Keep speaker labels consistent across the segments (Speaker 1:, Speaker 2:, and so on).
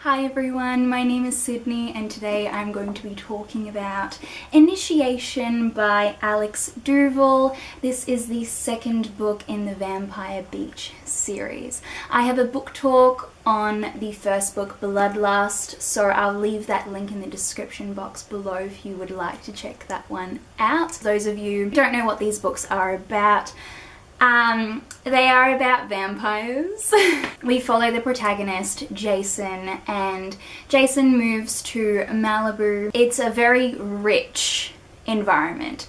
Speaker 1: Hi everyone, my name is Sydney and today I'm going to be talking about Initiation by Alex Duval. This is the second book in the Vampire Beach series. I have a book talk on the first book, Bloodlust, so I'll leave that link in the description box below if you would like to check that one out. Those of you who don't know what these books are about, they are about vampires. We follow the protagonist, Jason, and Jason moves to Malibu. It's a very rich environment.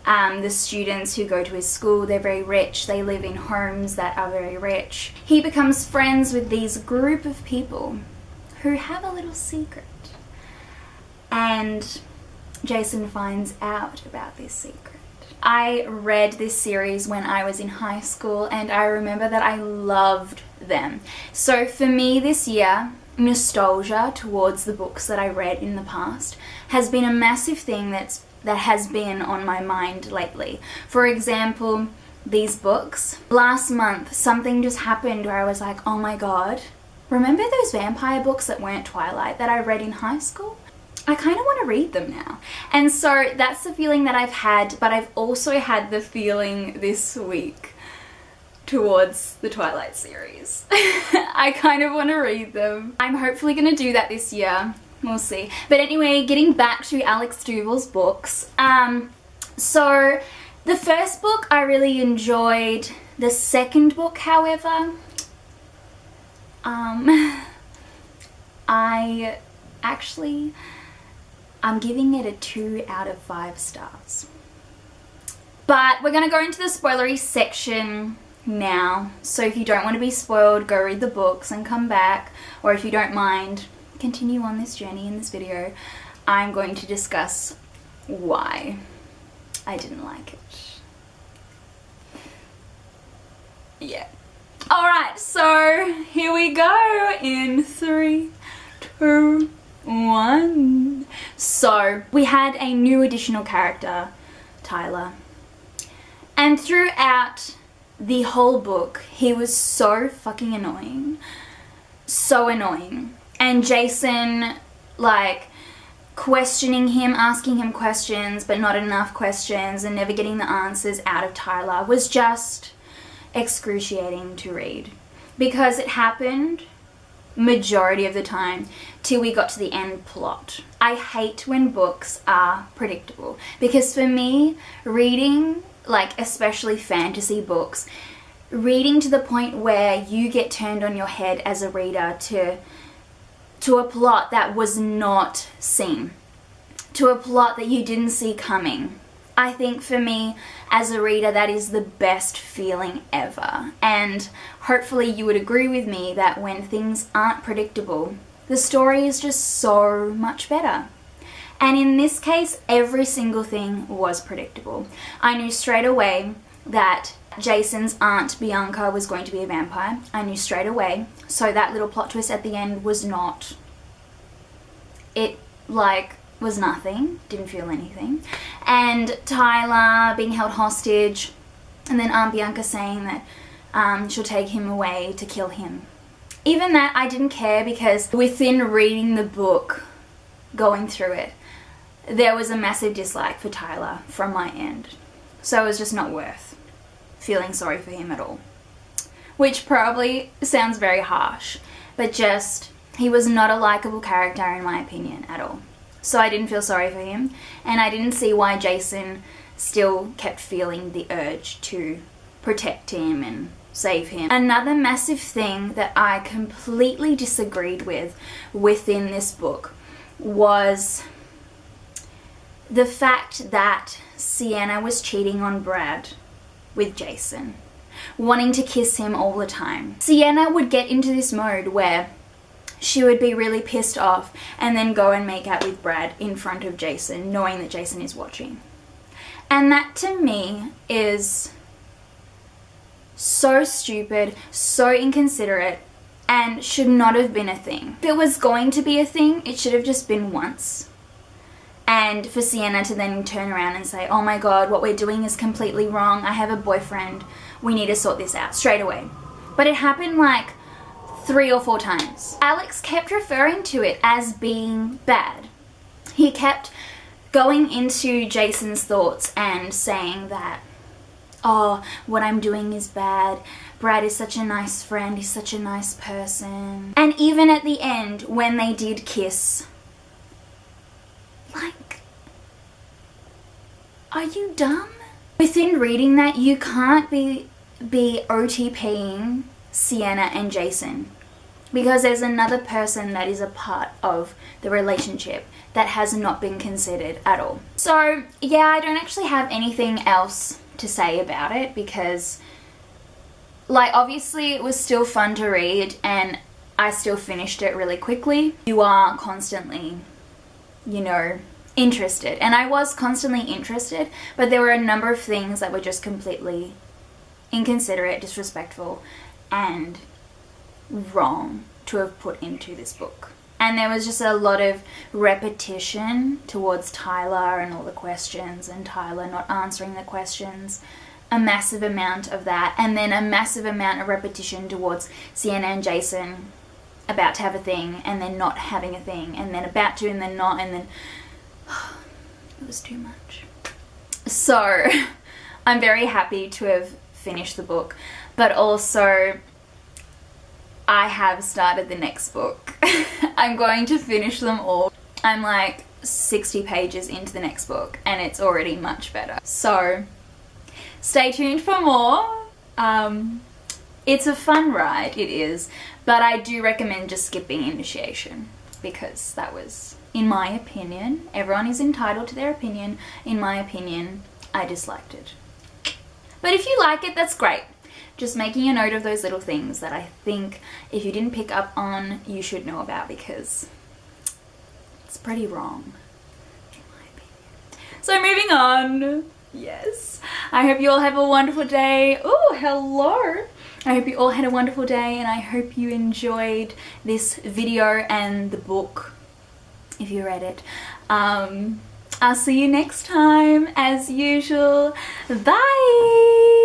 Speaker 1: The students who go to his school, they're very rich. They live in homes that are very rich. He becomes friends with these group of people who have a little secret. And Jason finds out about this secret. I read this series when I was in high school and I remember that I loved them. So for me this year, nostalgia towards the books that I read in the past has been a massive thing that has been on my mind lately. For example, these books. Last month, something just happened where I was like, oh my god, remember those vampire books that weren't Twilight that I read in high school? I kind of want to read them now. And so that's the feeling that I've had, but I've also had the feeling this week towards the Twilight series. I kind of want to read them. I'm hopefully going to do that this year. We'll see. But anyway, getting back to Alex Duval's books. So the first book I really enjoyed. The second book, however, I'm giving it a 2 out of 5 stars. But we're going to go into the spoilery section now. So if you don't want to be spoiled, go read the books and come back. Or if you don't mind, continue on this journey in this video. I'm going to discuss why I didn't like it. Yeah. Alright, so here we go in 3, 2, 1. So we had a new additional character, Tyler, and throughout the whole book he was so fucking annoying, so annoying. And Jason, like, questioning him, asking him questions but not enough questions and never getting the answers out of Tyler was just excruciating to read, because it happened majority of the time till we got to the end plot. I hate when books are predictable, because for me, reading, like especially fantasy books, reading to the point where you get turned on your head as a reader to a plot that was not seen, to a plot that you didn't see coming. I think for me, as a reader, that is the best feeling ever. And hopefully you would agree with me that when things aren't predictable, the story is just so much better. And in this case, every single thing was predictable. I knew straight away that Jason's aunt, Bianca, was going to be a vampire. I knew straight away. So that little plot twist at the end was not... It, like, was nothing. Didn't feel anything. And Tyler being held hostage, and then Aunt Bianca saying that she'll take him away to kill him. Even that I didn't care, because within reading the book, going through it, there was a massive dislike for Tyler from my end. So it was just not worth feeling sorry for him at all. Which probably sounds very harsh, but just, he was not a likable character in my opinion at all. So I didn't feel sorry for him, and I didn't see why Jason still kept feeling the urge to protect him and save him. Another massive thing that I completely disagreed with within this book was the fact that Sienna was cheating on Brad with Jason, wanting to kiss him all the time. Sienna would get into this mode where she would be really pissed off and then go and make out with Brad in front of Jason, knowing that Jason is watching. And that to me is so stupid, so inconsiderate, and should not have been a thing. If it was going to be a thing, it should have just been once. And for Sienna to then turn around and say, oh my god, what we're doing is completely wrong, I have a boyfriend, we need to sort this out straight away. But it happened like 3 or 4 times. Alex kept referring to it as being bad. He kept going into Jason's thoughts and saying that, oh, what I'm doing is bad. Brad is such a nice friend. He's such a nice person. And even at the end, when they did kiss, like, are you dumb? Within reading that, you can't be OTPing Sienna and Jason, because there's another person that is a part of the relationship that has not been considered at all. So yeah, I don't actually have anything else to say about it, because like obviously it was still fun to read and I still finished it really quickly. You are constantly, you know, interested, and I was constantly interested, but there were a number of things that were just completely inconsiderate, disrespectful, and wrong to have put into this book. And there was just a lot of repetition towards Tyler and all the questions, and Tyler not answering the questions. A massive amount of that, and then a massive amount of repetition towards Sienna and Jason about to have a thing and then not having a thing, and then about to and then not, and then it was too much. So I'm very happy to have finished the book, but also I have started the next book. I'm going to finish them all. I'm like 60 pages into the next book and it's already much better. So stay tuned for more. It's a fun ride, it is, but I do recommend just skipping initiation, because that was, in my opinion, everyone is entitled to their opinion. In my opinion, I disliked it. But if you like it, that's great. Just making a note of those little things that I think if you didn't pick up on, you should know about, because it's pretty wrong, in my opinion. So moving on. Yes. I hope you all have a wonderful day. Oh, hello. I hope you all had a wonderful day, and I hope you enjoyed this video and the book, if you read it. I'll see you next time, as usual. Bye!